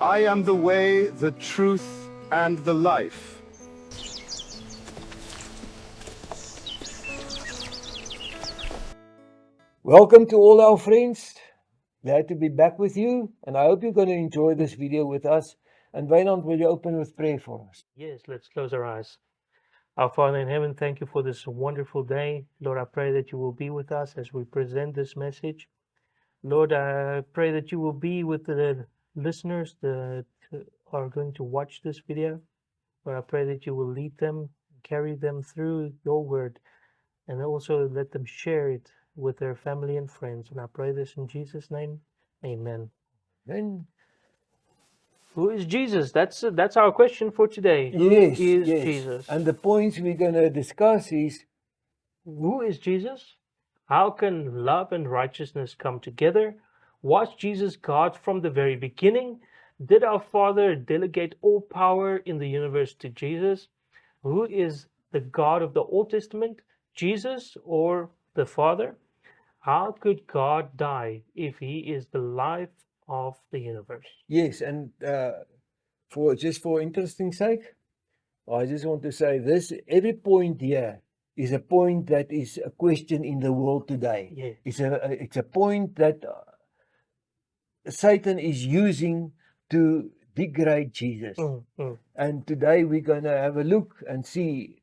I am the way, the truth, and the life. Welcome to all our friends. Glad to be back with you, and I hope you're going to enjoy this video with us. And Wynand, will you open with prayer for us? Yes, let's close our eyes. Our Father in heaven, thank you for this wonderful day. Lord, I pray that you will be with us as we present this message. Lord, I pray that you will be with the listeners that are going to watch this video. Lord, I pray that you will lead them, carry them through your word, and also let them share it with their family and friends. And I pray this in Jesus' name. Amen. Then, Who is Jesus? That's our question for today. Who yes, is yes. Jesus? And the points we're going to discuss is Who is Jesus? How can love and righteousness come together? Was Jesus God from the very beginning? Did our Father delegate all power in the universe to Jesus? Who is the God of the Old Testament, Jesus or the Father? How could God die if he is the life of the universe? yes, and for interesting sake, I just want to say this: every point here is a point that is a question in the world today. Yes. It's a point that Satan is using to degrade Jesus. And today we're going to have a look and see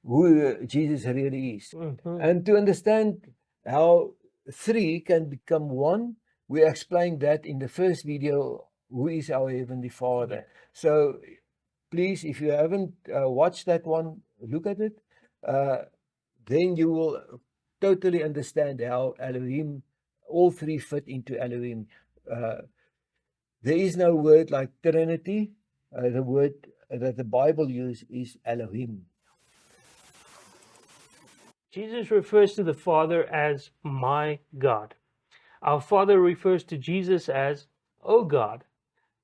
who Jesus really is. And to understand how three can become one, we explained that in the first video, who is our Heavenly Father. So please, if you haven't watched that one, look at it. Then you will totally understand how Elohim, all three fit into Elohim. There is no word like Trinity. The word that the Bible uses is Elohim. Jesus refers to the Father as my God. Our Father refers to Jesus as, O God.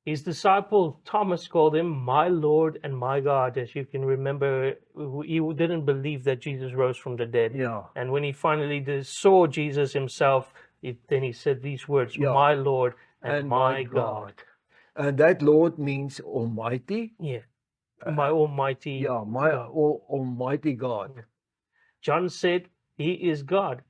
His disciple Thomas called him my Lord and my God. As you can remember, he didn't believe that Jesus rose from the dead. Yeah. And when he finally saw Jesus himself, then he said these words, Yeah. my Lord and my God. And that Lord means Almighty. Yeah. My Almighty Yeah, my God. Almighty God. John said, He is God.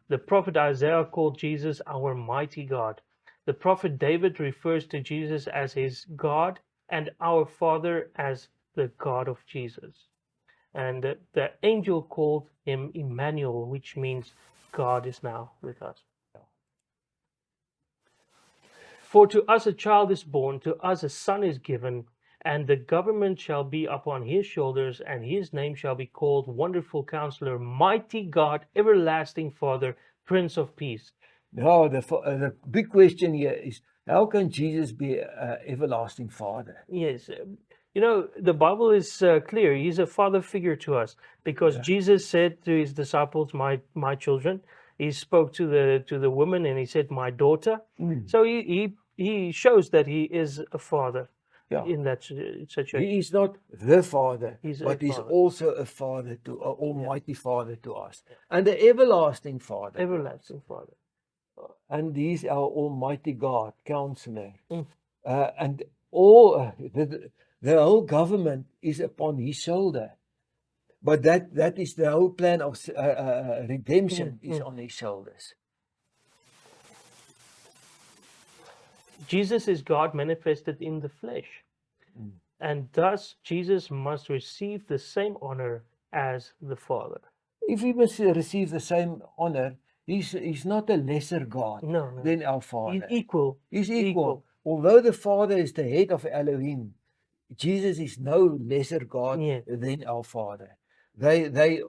The prophet Isaiah called Jesus our mighty God. The prophet David refers to Jesus as his God and our Father as the God of Jesus. And the angel called him Emmanuel, which means God is now with us. For to us a child is born, to us a son is given, and the government shall be upon his shoulders, and his name shall be called Wonderful Counselor, Mighty God, Everlasting Father, Prince of Peace. Now, the big question here is, how can Jesus be an everlasting Father? Yes, you know, the Bible is clear. He's a father figure to us because Jesus said to his disciples, my children. He spoke to the woman and he said, my daughter. So he shows that he is a father. Yeah. In that situation. He is not the Father, He's but a he's father. also a Father to Almighty Father to us, and the everlasting Father. Everlasting Father. And he's our Almighty God, Counselor, and all the whole government is upon his shoulder. But that is the whole plan of redemption is on his shoulders. Jesus is God manifested in the flesh. And thus Jesus must receive the same honor as the Father. If he must receive the same honor, he's not a lesser God than our Father. He's equal. He's equal. Although the Father is the head of Elohim, Jesus is no lesser God than our Father. They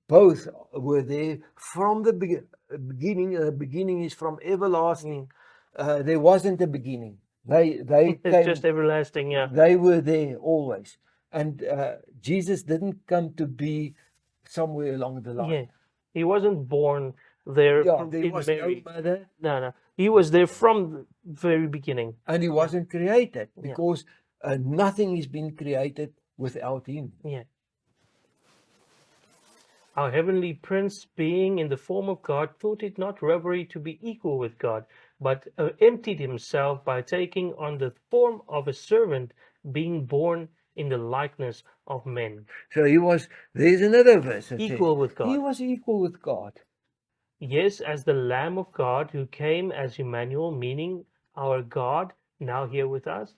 both were there from the beginning. The beginning is from everlasting. There wasn't a beginning. They It's came, just everlasting, yeah. They were there always. And Jesus didn't come to be somewhere along the line. Yeah. He wasn't born there There was no mother. No. He was there from the very beginning. And he wasn't created because nothing has been created without him. Yeah. Our heavenly Prince, being in the form of God, thought it not robbery to be equal with God, but emptied himself by taking on the form of a servant, being born in the likeness of men. So there's another verse that says, Equal with he God. was equal with God. Yes, as the Lamb of God who came as Emmanuel, meaning our God, now here with us,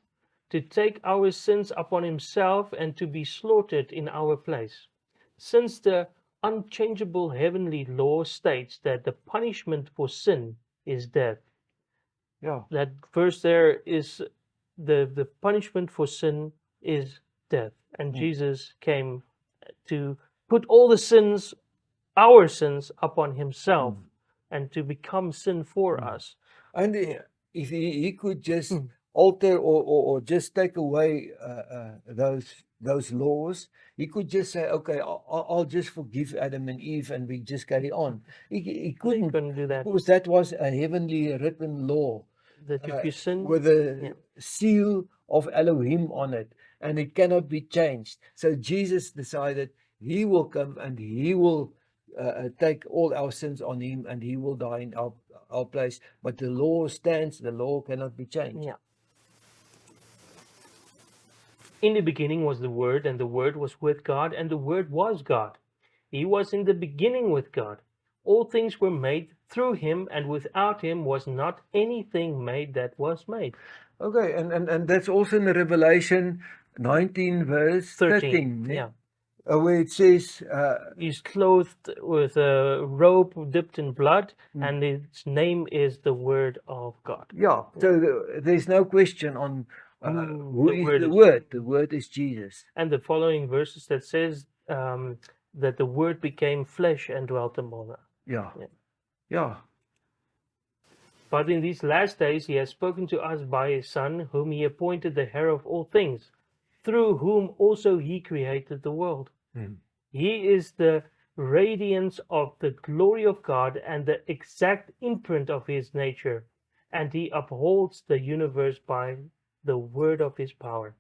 to take our sins upon himself and to be slaughtered in our place. Since the unchangeable heavenly law states that the punishment for sin is death, Yeah. that verse there is the punishment for sin is death. And Jesus came to put all the sins, our sins, upon himself and to become sin for us. And if he could just Mm. alter or just take away those laws, he could just say, okay, I'll just forgive Adam and Eve and we just carry on. He They couldn't, couldn't do that. because that was a heavenly written law That if you sin, with a yeah. seal of Elohim on it, and it cannot be changed. So Jesus decided he will come and he will take all our sins on him and he will die in our place. But the law stands, the law cannot be changed. Yeah. In the beginning was the Word, and the Word was with God, and the Word was God. He was in the beginning with God. All things were made through him, and without him was not anything made that was made. Okay, and that's also in the Revelation 19 verse 13, Yeah. where it says, He's clothed with a robe dipped in blood, and its name is the Word of God. yeah, so there's no question on who the is Word the is. Word. The Word is Jesus. And the following verses that says that the Word became flesh and dwelt among us. Yeah. Yeah. Yeah. But in these last days he has spoken to us by his Son, whom he appointed the heir of all things, through whom also he created the world. He is the radiance of the glory of God and the exact imprint of his nature, and he upholds the universe by the word of his power.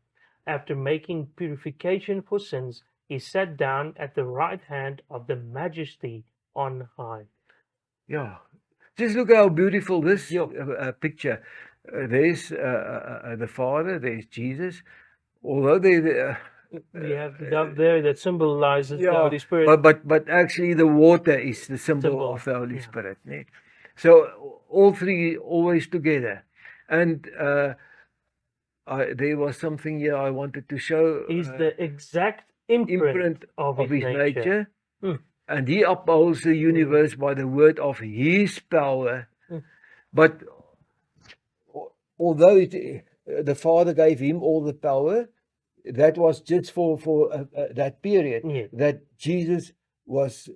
After making purification for sins, he sat down at the right hand of the Majesty on high. Yeah. Just look how beautiful this Yeah. picture. There's the Father, there's Jesus. Although We have the dove there that symbolizes the yeah, Holy Spirit. but actually the water is the symbol of the Holy yeah. Spirit. Nee? So all three always together. And there was something here I wanted to show. He's the exact imprint of his nature. And he upholds the universe by the word of his power. But although the Father gave him all the power, that was just for that period. Yeah. That Jesus was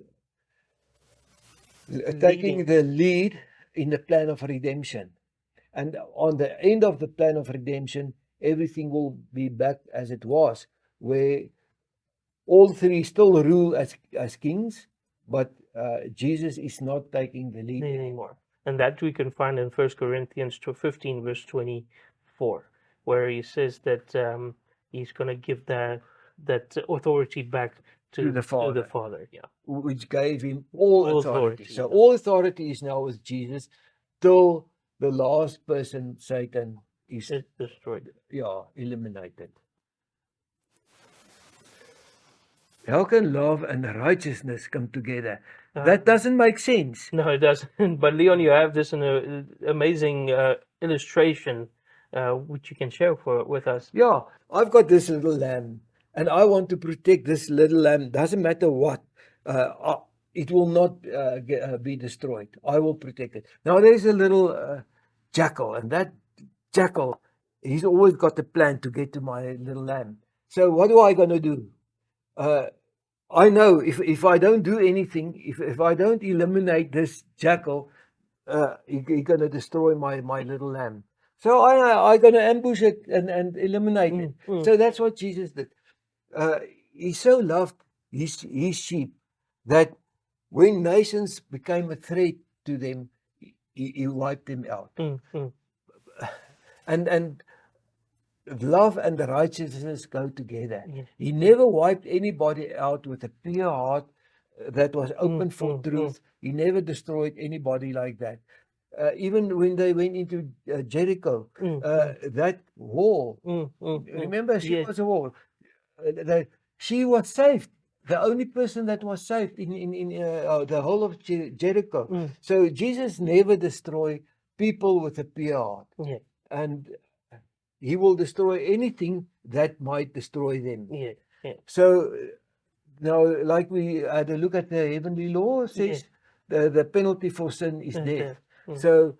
taking the lead in the plan of redemption. And on the end of the plan of redemption, everything will be back as it was, where all three still rule as kings, but Jesus is not taking the lead anymore. And that we can find in 1 Corinthians 15, verse 24, where he says that he's going to give that authority back to the Father. Yeah. Which gave him all authority. So yeah. all authority is now with Jesus till the last person, Satan, is destroyed. Yeah, eliminated. How can love and righteousness come together? That doesn't make sense. No, it doesn't. But Leon, you have this amazing illustration which you can share with us. Yeah, I've got this little lamb, and I want to protect this little lamb. Doesn't matter what. It will not be destroyed. I will protect it. Now there's a little jackal, and that jackal, he's always got a plan to get to my little lamb. So what am I going to do? I know if I don't do anything, if I don't eliminate this jackal, he's going to destroy my little lamb. So I'm going to ambush it and eliminate it. So that's what Jesus did. He so loved his sheep that when nations became a threat to them, he wiped them out. And love and righteousness go together. Yes. He never wiped anybody out with a pure heart that was open for truth. He never destroyed anybody like that. even when they went into Jericho, that wall. Remember, she Yes. was a wall. She was saved. The only person that was saved in the whole of Jericho. So Jesus never destroy people with a pure heart, Yeah. and he will destroy anything that might destroy them. Yeah. Yeah. So now, like we had a look at the heavenly law, says the penalty for sin is Is death. death. So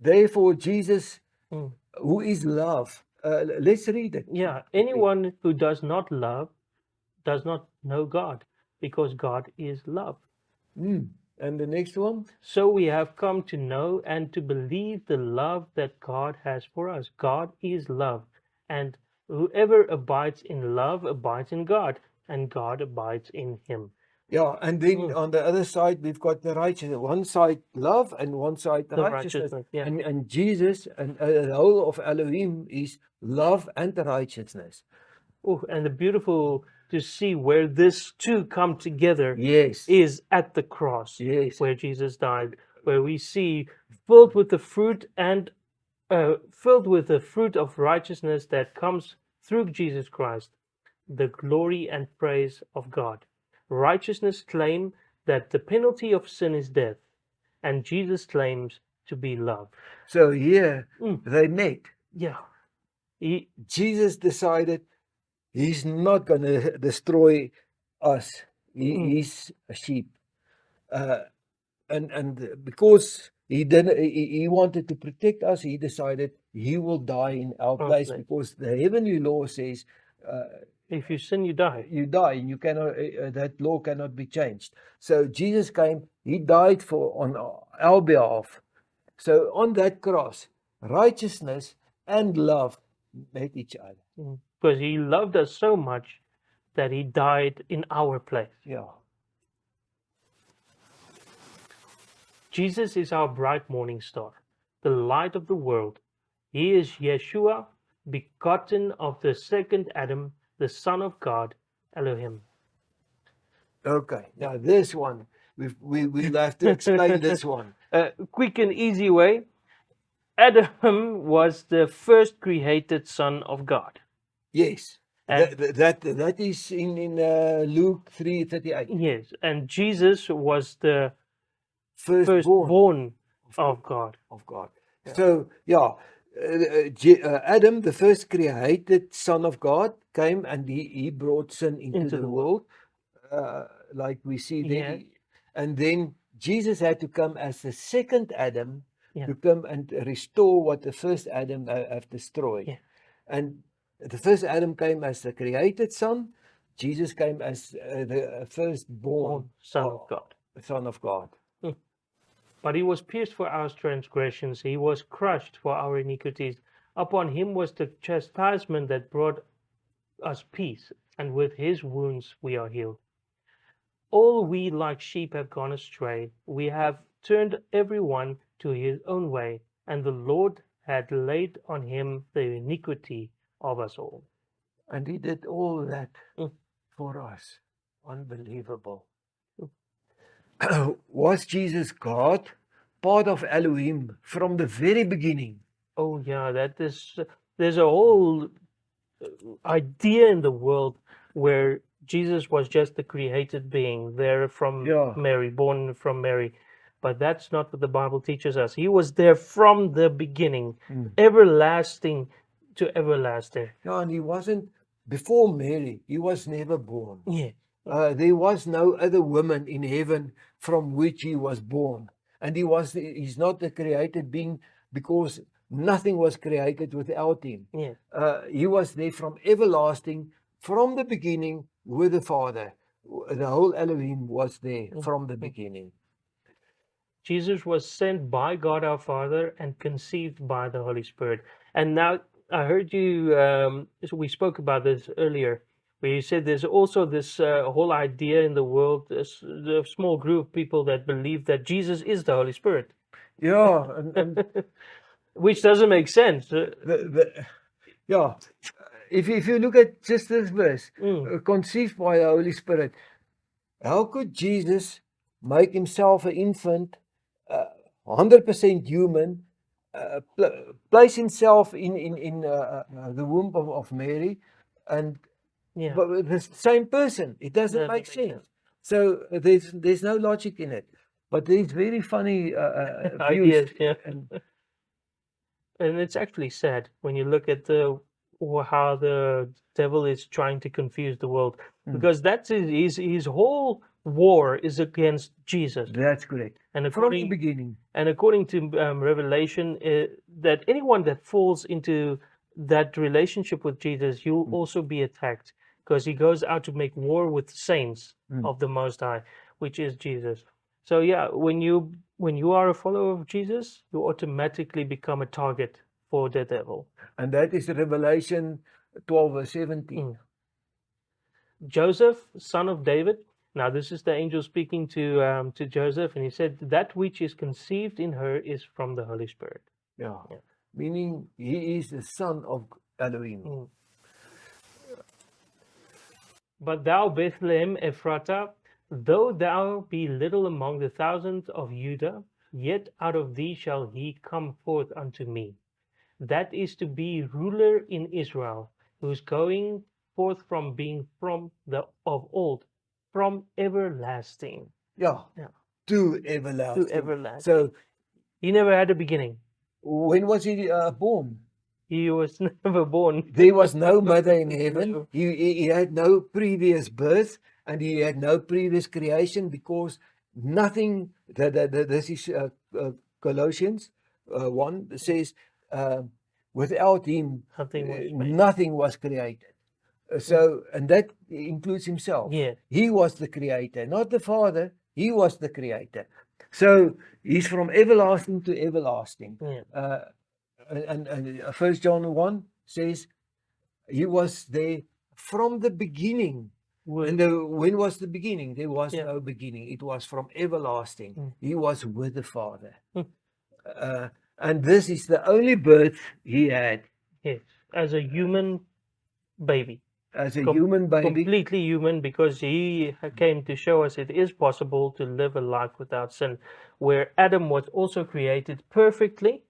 therefore, Jesus, Mm. who is love, let's read it. Yeah. Anyone who does not love does not know God, because God is love. And the next one. So we have come to know and to believe the love that God has for us. God is love, and whoever abides in love abides in God, and God abides in him. Yeah, and then on the other side, we've got the righteousness. One side love, and one side the righteousness. Yeah. And Jesus and the whole of Elohim is love and the righteousness. Oh, and the beautiful to see where this two come together Yes. is at the cross, Yes. where Jesus died, where we see filled with the fruit and filled with the fruit of righteousness that comes through Jesus Christ, the glory and praise of God. Righteousness claim that the penalty of sin is death, and Jesus claims to be love. So here they met. Yeah. Jesus decided he's not going to destroy us. He's a sheep. And because he didn't, he wanted to protect us, he decided he will die in our place, because the heavenly law says, if you sin, you die. You die, and you cannot. That law cannot be changed. So Jesus came. He died on our behalf. So on that cross, righteousness and love met each other. Because he loved us so much that he died in our place. Yeah. Jesus is our bright morning star, the light of the world. He is Yeshua, begotten of the second Adam, the Son of God, Elohim. Okay, now this one, we'll have to explain this one. Quick and easy way. Adam was the first created son of God. Yes, that is in Luke 3:38. Yes, and Jesus was the firstborn of God. Yeah. So yeah, Adam, the first created son of God, came and he brought sin into the world, like we see there. Yeah. And then Jesus had to come as the second Adam, Yeah. to come and restore what the first Adam have destroyed. Yeah. And the first Adam came as the created son. Jesus came as the firstborn Son of God. Son of God. But he was pierced for our transgressions, he was crushed for our iniquities. Upon him was the chastisement that brought us peace, and with his wounds we are healed. All we like sheep have gone astray. We have turned every one to his own way, and the Lord had laid on him the iniquity of us all. And he did all that for us. Unbelievable. Was Jesus God, part of Elohim from the very beginning? Oh yeah, there's a whole idea in the world where Jesus was just a created being there from Mary, born from Mary. But that's not what the Bible teaches us. He was there from the beginning, everlasting to everlasting. Yeah, and he wasn't, before Mary, he was never born. Yeah. There was no other woman in heaven from which he was born. And he's not a created being, because nothing was created without him. Yeah. He was there from everlasting, from the beginning with the Father. The whole Elohim was there from the beginning. Jesus was sent by God our Father and conceived by the Holy Spirit. And now I heard you, we spoke about this earlier, where you said there's also this whole idea in the world, the small group of people that believe that Jesus is the Holy Spirit. Yeah. And which doesn't make sense. Yeah. If you look at just this verse, conceived by the Holy Spirit, how could Jesus make himself an infant 100% human, place himself in the womb of Mary, and Yeah. but with the same person. It doesn't Doesn't make make sense. sense. So there's no logic in it. But there's very funny views. Ideas, yeah. And And it's actually sad when you look at how the devil is trying to confuse the world, Mm. because that's his whole war is against Jesus. that's correct. And From the according beginning. and according to Revelation, that anyone that falls into that relationship with Jesus, you'll Mm. also be attacked, because he goes out to make war with saints Mm. of the Most High, which is Jesus. So yeah, when you are a follower of Jesus, you automatically become a target for the devil. And that is Revelation 12 verse 17. Mm. Joseph, son of David. Now this is the angel speaking to Joseph, and he said, "That which is conceived in her is from the Holy Spirit." Yeah. Yeah. Meaning he is the son of Elohim. Mm. But thou, Bethlehem Ephratah, though thou be little among the thousands of Judah, yet out of thee shall he come forth unto me, that is to be ruler in Israel, who is going forth from being from the of old, from everlasting Yeah. Yeah. To to everlasting. everlasting. So He never had a beginning. when was he born? He was never born. There was no mother in heaven. No. He had no previous birth, and he had no previous creation, because nothing. This is Colossians 1 says, without him, Nothing was made. nothing was created. So, and that includes himself. Yeah. He was the creator, not the Father. He was the creator. So he's from everlasting to everlasting. Yeah. And 1 John 1 says he was there from the beginning. With- When was the beginning? There was Yeah. no beginning. It was from everlasting. Mm. He was with the Father. Mm. And this is the only birth he had Yes. As a human baby. as a Com- human baby. Completely human, because he came to show us it is possible to live a life without sin, where Adam was also created perfectly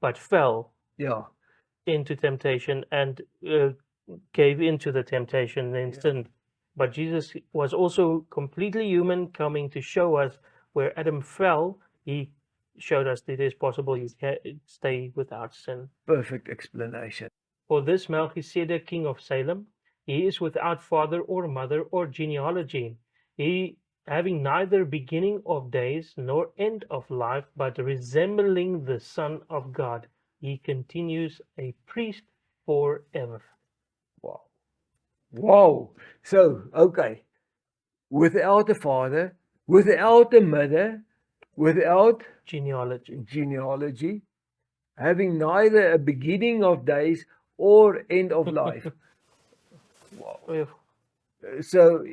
but fell Yeah. into temptation and gave into the temptation and Yeah. sinned. But Jesus was also completely human, coming to show us where Adam fell. He showed us that it is possible you can stay without sin. Perfect explanation. For this Melchizedek, king of Salem, he is without father or mother or genealogy. He having neither beginning of days nor end of life, but resembling the Son of God, he continues a priest forever. Wow. Wow. So, okay. Without a father, without a mother, without Genealogy. genealogy, having neither a beginning of days or end of life. Wow. If- So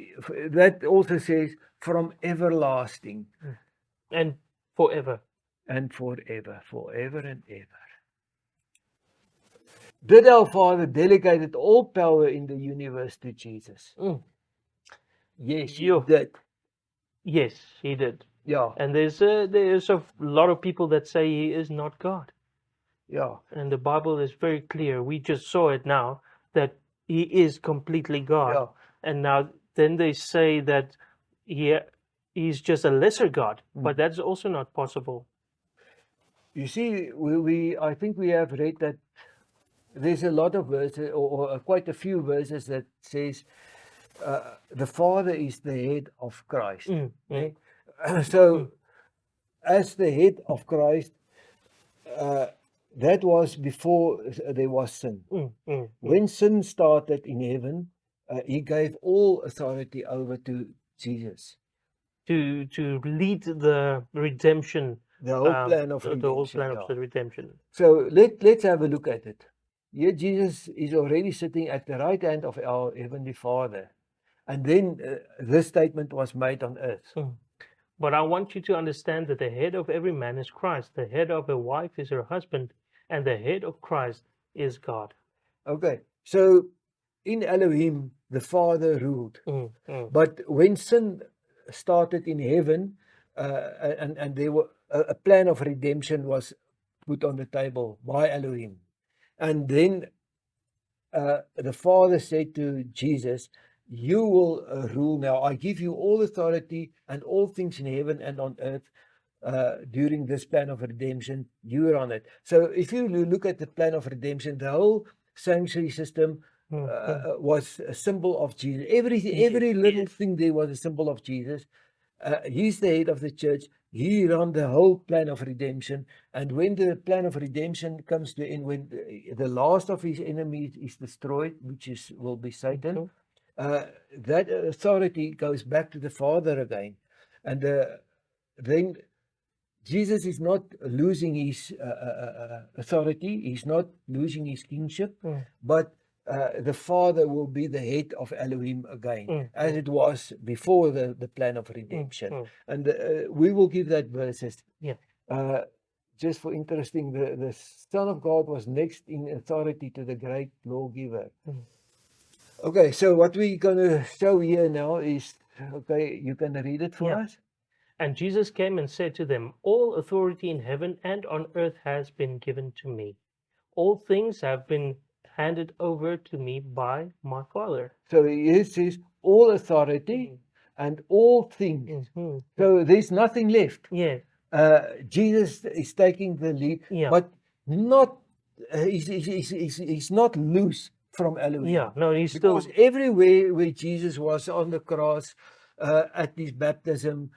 that also says from everlasting And forever. and forever, forever and ever. Did our Father delegated all power in the universe to Jesus? Mm. Yes, he Yo. did. Yes, he did. Yeah, And there's a lot of people that say he is not God. yeah, And the Bible is very clear. We just saw it now that he is completely God. yeah. And now then they say that he's just a lesser God, but that's also not possible. You see, I think we have read that there's a lot of verses, or quite a few verses that says the Father is the head of Christ. Mm, mm, So, as the head of Christ, that was before there was sin. mm. When sin started in heaven, he gave all authority over to Jesus. To lead the redemption, The whole plan of the whole redemption. plan yeah. of the redemption. So let's have a look at it. Here Jesus is already sitting at the right hand of our Heavenly Father. And then this statement was made on earth. But I want you to understand that the head of every man is Christ. The head of a wife is her husband, and the head of Christ is God. Okay, so in Elohim, the Father ruled. Mm. But when sin started in heaven, and there were a plan of redemption was put on the table by Elohim. And then the Father said to Jesus, you will rule now. I give you all authority and all things in heaven and on earth. During this plan of redemption, you are on it. So if you look at the plan of redemption, the whole sanctuary system was a symbol of Jesus. Every little thing there was a symbol of Jesus. He's the head of the church. He ran the whole plan of redemption. And when the plan of redemption comes to end, when the last of his enemies is destroyed, which will be Satan, that authority goes back to the Father again. And then Jesus is not losing his authority. He's not losing his kingship, but the Father will be the head of Elohim again, as it was before the plan of redemption. And we will give that verses. Just for interesting, the Son of God was next in authority to the great lawgiver. Okay, so what we're going to show here now is, okay, you can read it for us. And Jesus came and said to them, all authority in heaven and on earth has been given to me. All things have been handed over to me by my Father. So he says all authority and all things. So there's nothing left. Jesus is taking the lead, but not he's not loose from Elohim. No, he's because still everywhere where Jesus was on the cross, at his baptism,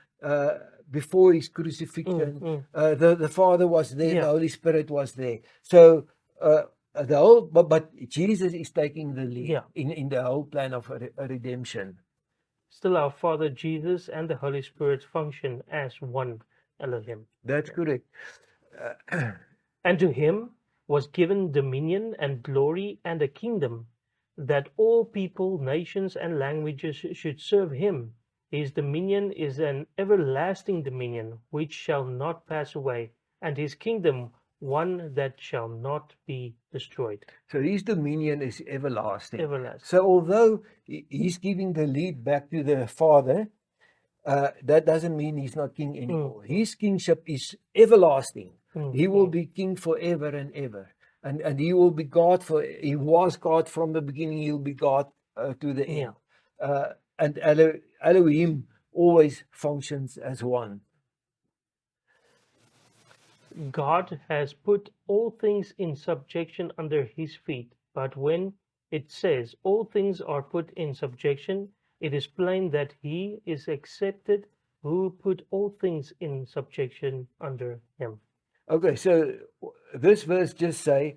before his crucifixion, the Father was there, the Holy Spirit was there. So the whole, but Jesus is taking the lead in the whole plan of redemption. Still, our Father Jesus and the Holy Spirit function as one Elohim. That's correct. And to him was given dominion and glory and a kingdom, that all people, nations, and languages should serve him. His dominion is an everlasting dominion which shall not pass away, and his kingdom one that shall not be destroyed. So his dominion is everlasting. Everlasting. So although he's giving the lead back to the Father, that doesn't mean he's not king anymore. His kingship is everlasting. He will be king forever and ever. And he will be God he was God from the beginning, he'll be God to the end. And Elohim always functions as one. God has put all things in subjection under his feet, but when it says all things are put in subjection, it is plain that he is accepted who put all things in subjection under him. Okay, so this verse just say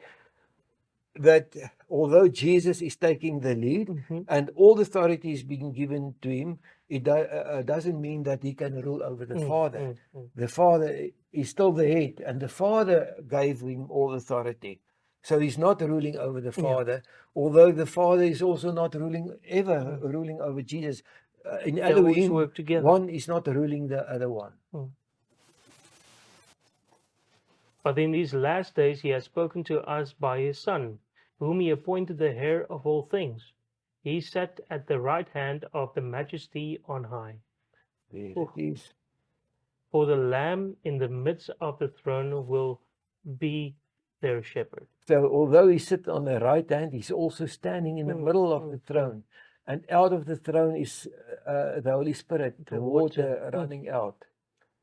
that although Jesus is taking the lead and all the authority is being given to him, it doesn't mean that he can rule over the Father. The Father is still the head, and the Father gave him all authority. So he's not ruling over the Father, although the Father is also not ruling over Jesus. In Elohim, work together. One is not ruling the other one. But in these last days he has spoken to us by his Son, whom he appointed the heir of all things. He sat at the right hand of the Majesty on high. There it is. For the Lamb in the midst of the throne will be their shepherd. So although he sits on the right hand, he's also standing in the middle of the throne. And out of the throne is the Holy Spirit, the water running out.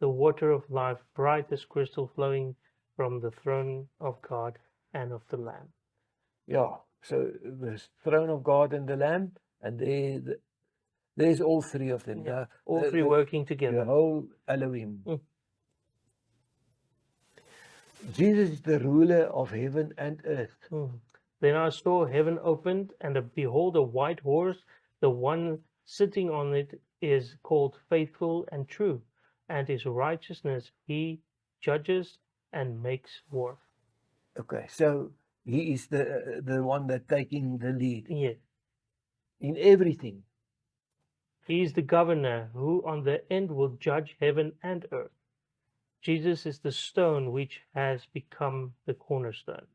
The water of life, bright as crystal, flowing from the throne of God and of the Lamb. Yeah, so the throne of God and the Lamb, and there's all three of them. All three working together. The whole Elohim. Jesus is the ruler of heaven and earth. Then I saw heaven opened, and behold, a white horse. The one sitting on it is called Faithful and True, and his righteousness he judges and makes war. Okay, so he is the one that taking the lead. Yes. In everything. He is the governor who on the end will judge heaven and earth. Jesus is the stone which has become the cornerstone.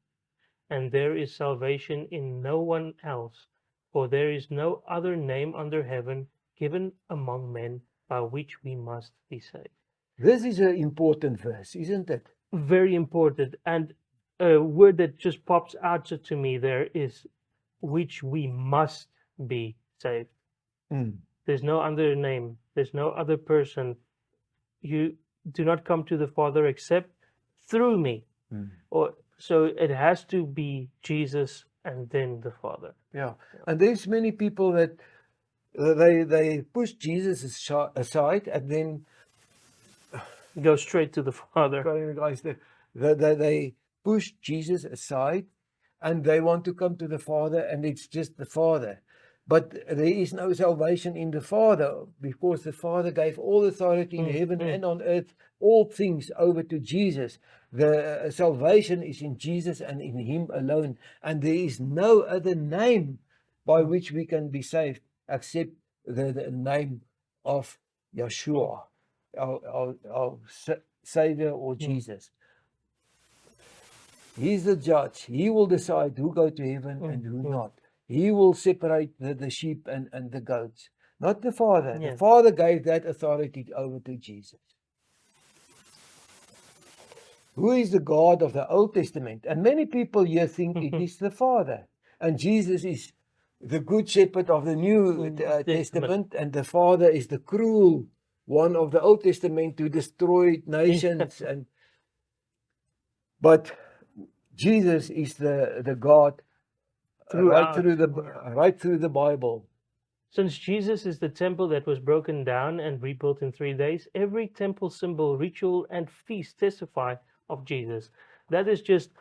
And there is salvation in no one else, for there is no other name under heaven given among men by which we must be saved. This is an important verse, isn't it? Very important. And a word that just pops out to me there is which we must be saved. Mm. There's no other name, there's no other person. You do not come to the Father except through me. Mm. Or so it has to be Jesus and then the Father. Yeah, and there's many people that they push Jesus aside, and then Go straight to the Father. guys, they push Jesus aside, and they want to come to the Father, and it's just the Father. But there is no salvation in the Father, because the Father gave all authority in heaven and on earth, all things over to Jesus. The salvation is in Jesus and in Him alone. And there is no other name by which we can be saved except the name of Yeshua, our Savior, or Jesus. He's the judge. He will decide who go to heaven and who not. He will separate the sheep and the goats, not the Father. Yeah. The Father gave that authority over to Jesus. Who is the God of the Old Testament? And many people here think it is the Father. And Jesus is the good shepherd of the New Testament, and the Father is the cruel one of the Old Testament who destroyed nations. But Jesus is the God right through the Bible. Since Jesus is the temple that was broken down and rebuilt in 3 days, every temple symbol, ritual, and feast testify of Jesus. That is just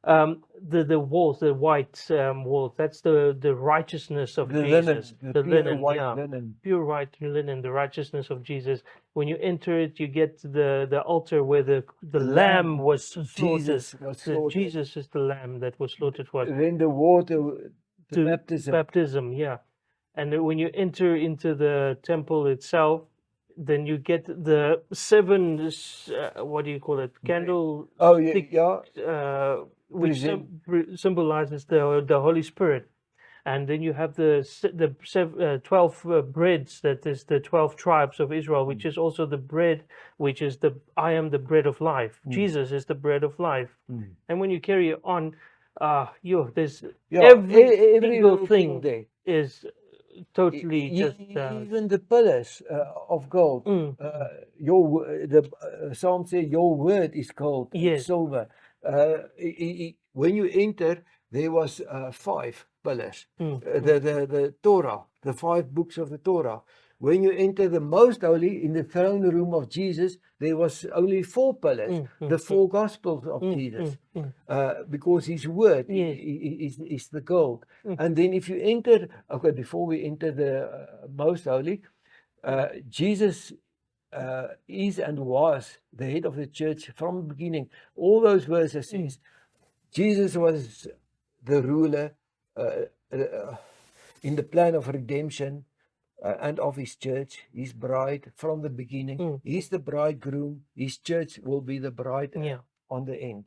the walls, the white walls. That's the righteousness of Jesus. Linen, The pure linen, white yeah. linen. Pure white linen, the righteousness of Jesus. When you enter it, you get the altar where the lamb was slaughtered. Jesus was slaughtered. Jesus is the lamb that was slaughtered for us. Then the water, the baptism. Baptism, yeah. And then when you enter into the temple itself, then you get the seven, what do you call it? Candle. Oh, yeah, stick, yeah. which symbolizes the Holy Spirit. And then you have the 12 breads, that is the 12 tribes of Israel, which is also the bread, which is I am the bread of life. Jesus is the bread of life. And when you carry it on, there's every single thing there is totally just even the pillars of gold. Psalm says your word is gold, Yes. silver. When you enter, there was 5 pillars. The Torah, the 5 books of the Torah. When you enter the most holy, in the throne room of Jesus, there was only 4 pillars, the 4 gospels of Jesus, because his word is the gold. And then if you enter, before we enter the most holy, Jesus is and was the head of the church from the beginning. All those verses says Jesus was the ruler in the plan of redemption and of his church, his bride from the beginning. He's the bridegroom. His church will be the bride on the end.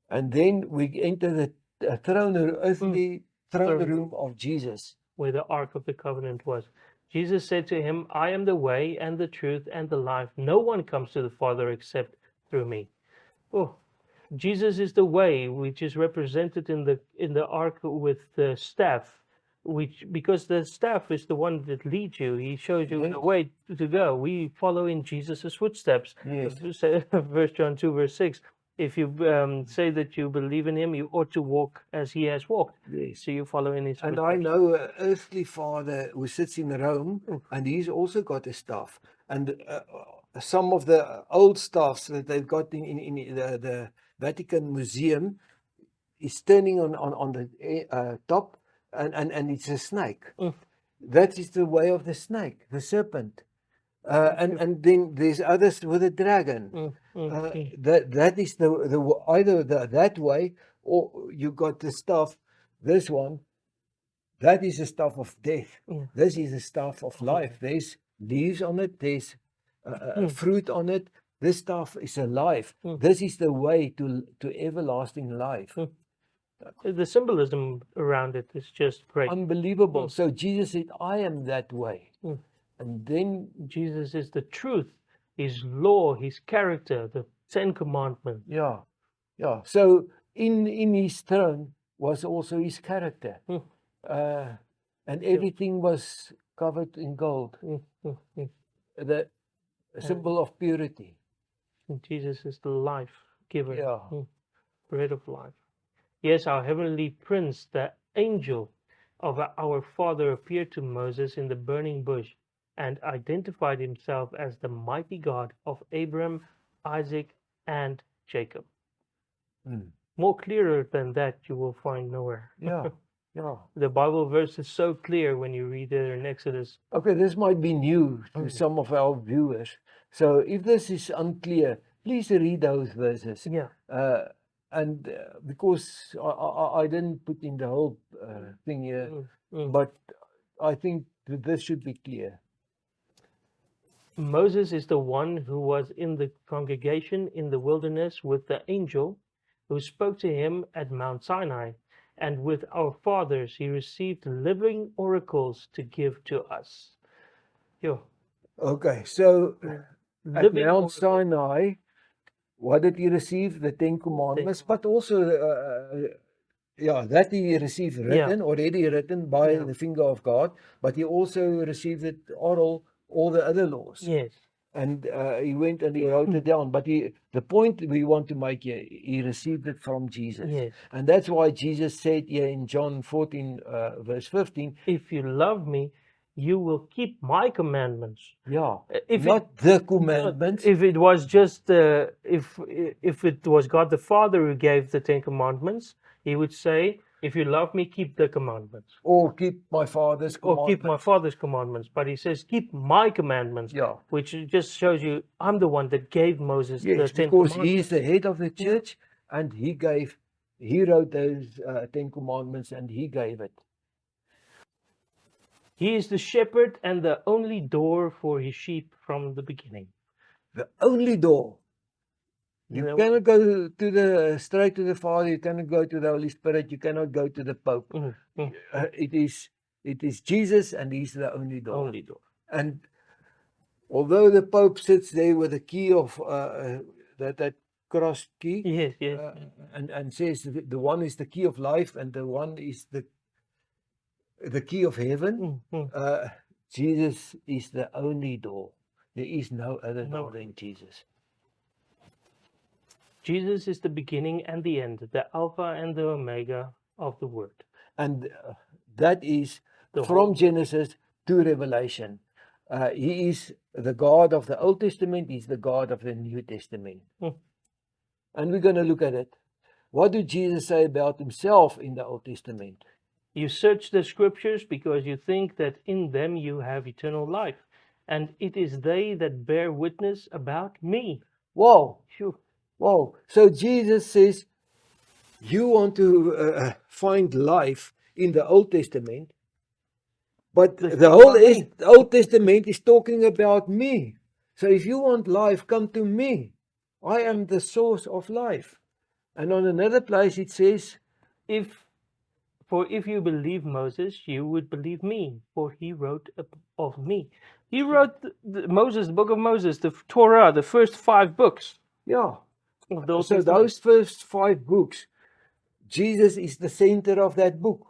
And then we enter the earthly throne room of Jesus, where the Ark of the Covenant was. Jesus said to him, I am the way and the truth and the life. No one comes to the Father except through me. Oh, Jesus is the way, which is represented in the ark with the staff, because the staff is the one that leads you. He shows you the way to go. We follow in Jesus' footsteps. Yes. Verse John 2, verse 6. If you say that you believe in him, you ought to walk as he has walked. Yes. So you follow in his footsteps. And I know an earthly father who sits in Rome, and he's also got a staff. And some of the old staffs that they've got in the Vatican Museum is turning on the top, and it's a snake. That is the way of the snake, the serpent. And then there's others with a dragon. That is either that way, or you got the staff. This one, that is the staff of death. This is the staff of life. There's leaves on it. There's fruit on it. This staff is alive. This is the way to everlasting life. The symbolism around it is just great. Unbelievable. So Jesus said, I am that way. And then Jesus is the truth. His law, His character, the 10 Commandments. Yeah, yeah. So in his throne was also his character, Mm, and everything was covered in gold, mm. the symbol of purity. And Jesus is the life giver, Yeah, bread of life. Yes, our heavenly Prince, the angel of our Father, appeared to Moses in the burning bush and identified himself as the mighty God of Abraham, Isaac, and Jacob. Mm. More clearer than that, you will find nowhere. yeah, yeah. The Bible verse is so clear when you read it in Exodus. Okay, this might be new to Mm. some of our viewers. So if this is unclear, please read those verses. Yeah. And because I didn't put in the whole thing here, but I think that this should be clear. Moses is the one who was in the congregation in the wilderness with the angel who spoke to him at Mount Sinai. And with our fathers, he received living oracles to give to us. Yo, Okay, so at living Mount oracles. Sinai, what did he receive? The Ten Commandments, but also, that he received written, already written by Yeah. the finger of God, but he also received it oral, all the other laws. Yes. And he went and he wrote it down. But the point we want to make here, he received it from Jesus. Yes. And that's why Jesus said here in John 14, verse 15, If you love me, you will keep my commandments. yeah, If not the commandments. If it was just if it was God the Father who gave the 10 Commandments, He would say, "If you love me, keep the commandments." Or keep my Father's commandments. Or keep my Father's commandments. But He says, "Keep my commandments," Yeah. which just shows you I'm the one that gave Moses the Yes, 10 because Commandments. he is the head of the church, and he wrote those 10 Commandments, and he gave it. He is the shepherd and the only door for His sheep from the beginning. The only door. You cannot go straight to the Father. You cannot go to the Holy Spirit. You cannot go to the Pope. It is Jesus, and He's the only door. Only door. And although the Pope sits there with the key of that cross key, Yes, yes. and says the one is the key of life, and the one is the key of heaven. Jesus is the only door. There is no other door than Jesus. Jesus is the beginning and the end, the Alpha and the Omega of the Word. And that is The from whole- Genesis to Revelation. He is the God of the Old Testament. He's the God of the New Testament. And we're going to look at it. What did Jesus say about himself in the Old Testament? You search the scriptures because you think that in them you have eternal life, and it is they that bear witness about me. Wow. Phew. Wow. So Jesus says, you want to find life in the Old Testament, but the whole Old Testament is talking about me. So if you want life, come to me. I am the source of life. And on another place it says, If you believe Moses, you would believe me, for he wrote of me. He wrote Moses, the book of Moses, the Torah, the first 5 books. yeah. Of the Old So Testament. those first 5 books, Jesus is the center of that book.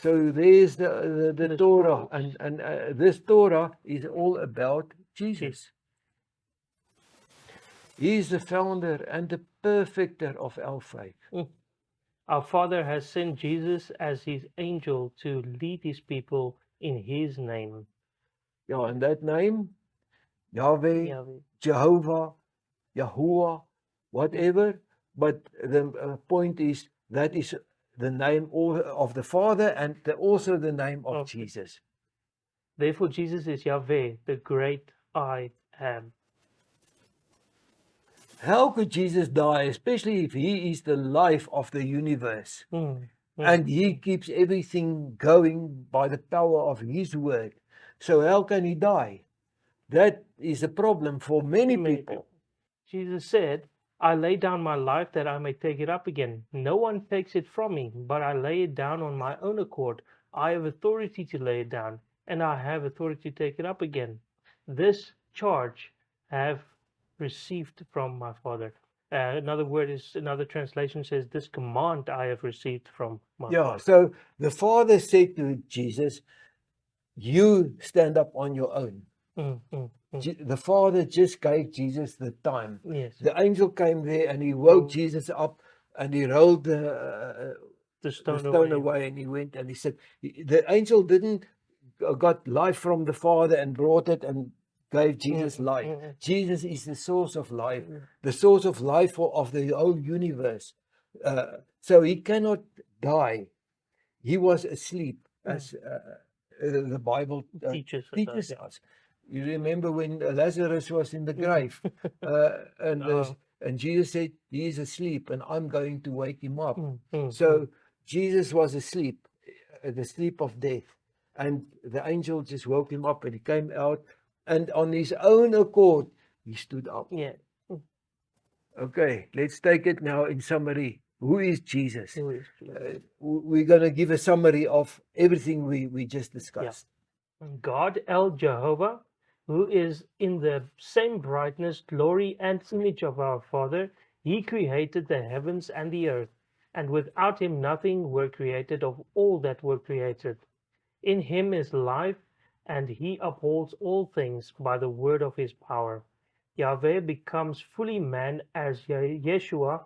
So there's the Torah, and this Torah is all about Jesus. He is the founder and the perfecter of our faith. Our Father has sent Jesus as His angel to lead His people in His name. Yeah, and that name, Yahweh, Yahweh. Jehovah, Yahuwah, whatever. But the point is, that is the name of the Father, and also the name of Jesus. Therefore, Jesus is Yahweh, the great I am. How could Jesus die, especially if He is the life of the universe? And He keeps everything going by the power of His word. So how can He die? That is a problem for many people. Jesus said, I lay down my life that I may take it up again. No one takes it from me, but I lay it down on my own accord. I have authority to lay it down, and I have authority to take it up again. This charge have received from my Father. Another translation says, this command I have received from my Yeah, Father. so the Father said to Jesus, you stand up on your own. Mm, mm, mm. The Father just gave Jesus the time. Yes. The angel came there and he woke Rolled Jesus up and he rolled the the stone stone away. away and he went and he said, the angel didn't got life from the Father and brought it and gave Jesus Mm, life. mm, mm. Jesus is the source of life, Mm. the source of life of the whole universe. So he cannot die. He was asleep, as the Bible teaches us. You remember when Lazarus was in the grave, and Jesus said, "He is asleep, and I'm going to wake him up." So Jesus was asleep, the sleep of death, and the angel just woke him up, and he came out, and on his own accord, he stood up. Yeah. Okay, let's take it now in summary. Who is Jesus? Who is Jesus? We're going to give a summary of everything we just discussed. God El Jehovah, who is in the same brightness, glory, and image of our Father, he created the heavens and the earth, and without him nothing were created of all that were created. In him is life, and he upholds all things by the word of his power. Yahweh becomes fully man as Yeshua,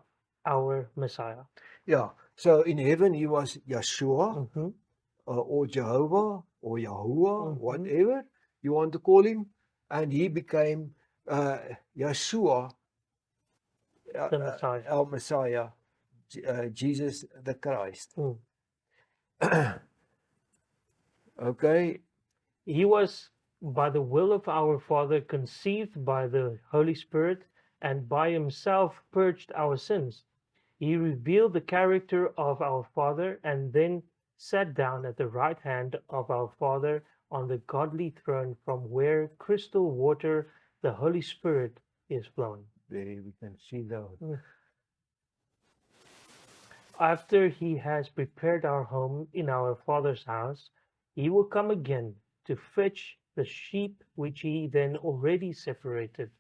our Messiah. Yeah, so in heaven he was Yeshua, Mhm. or Jehovah, or Yahuwah, Mhm. whatever you want to call him, and he became Yeshua, The Messiah. our Messiah, Jesus the Christ. Mm. Okay, He was, by the will of our Father, conceived by the Holy Spirit, and by himself purged our sins. He revealed the character of our Father, and then sat down at the right hand of our Father on the godly throne, from where crystal water, the Holy Spirit, is flowing. there we can see that. After he has prepared our home in our Father's house, he will come again to fetch the sheep which he then already separated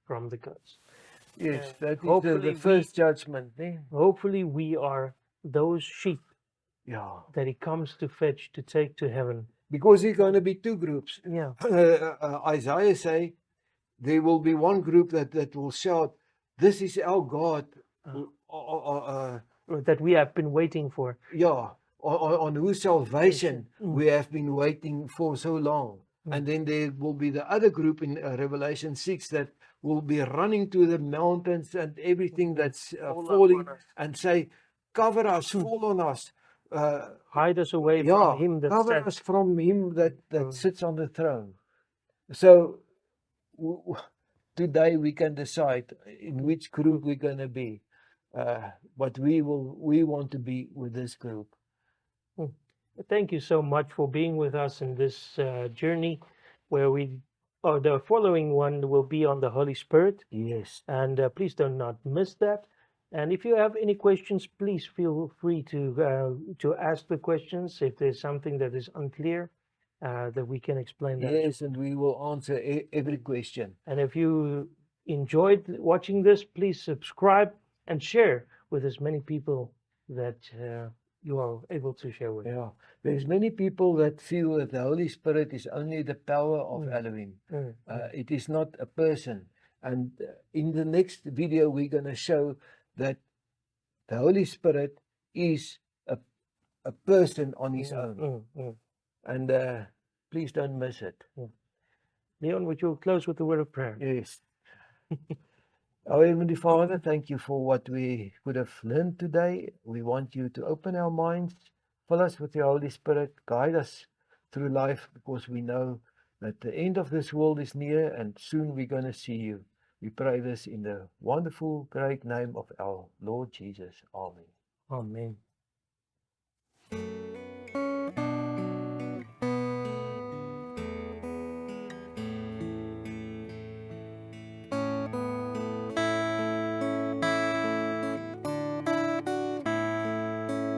from the goats. Yes, that is hopefully the first judgment. Eh? Hopefully we are those sheep Yeah, that he comes to fetch to take to heaven. because there's going to be two groups. Yeah. Isaiah say there will be one group that will shout, "This is our God." That we have been waiting for. Yeah, on whose salvation we have been waiting for so long. And then there will be the other group in Revelation 6 that will be running to the mountains and everything that's falling and say, "Cover us, fall on us. Hide us away from him that cover sits. us from him that sits on the throne." So today we can decide in which group we're going to be. But we want to be with this group. Thank you so much for being with us in this journey, where the following one will be on the Holy Spirit. Yes. And please do not miss that. And if you have any questions, please feel free to ask the questions. If there's something that is unclear, that we can explain that. Yes, and we will answer every question. And if you enjoyed watching this, please subscribe and share with as many people that you are able to share with. Yeah, there's many people that feel that the Holy Spirit is only the power of Elohim. It is not a person. And in the next video, we're going to show that the Holy Spirit is a person on his own. And please don't miss it. Leon, would you close with the word of prayer? Yes. Our Heavenly Father, thank you for what we could have learned today. We want you to open our minds, fill us with your Holy Spirit, guide us through life, because we know that the end of this world is near and soon we're going to see you. We pray this in the wonderful, great name of our Lord Jesus. Amen. Amen.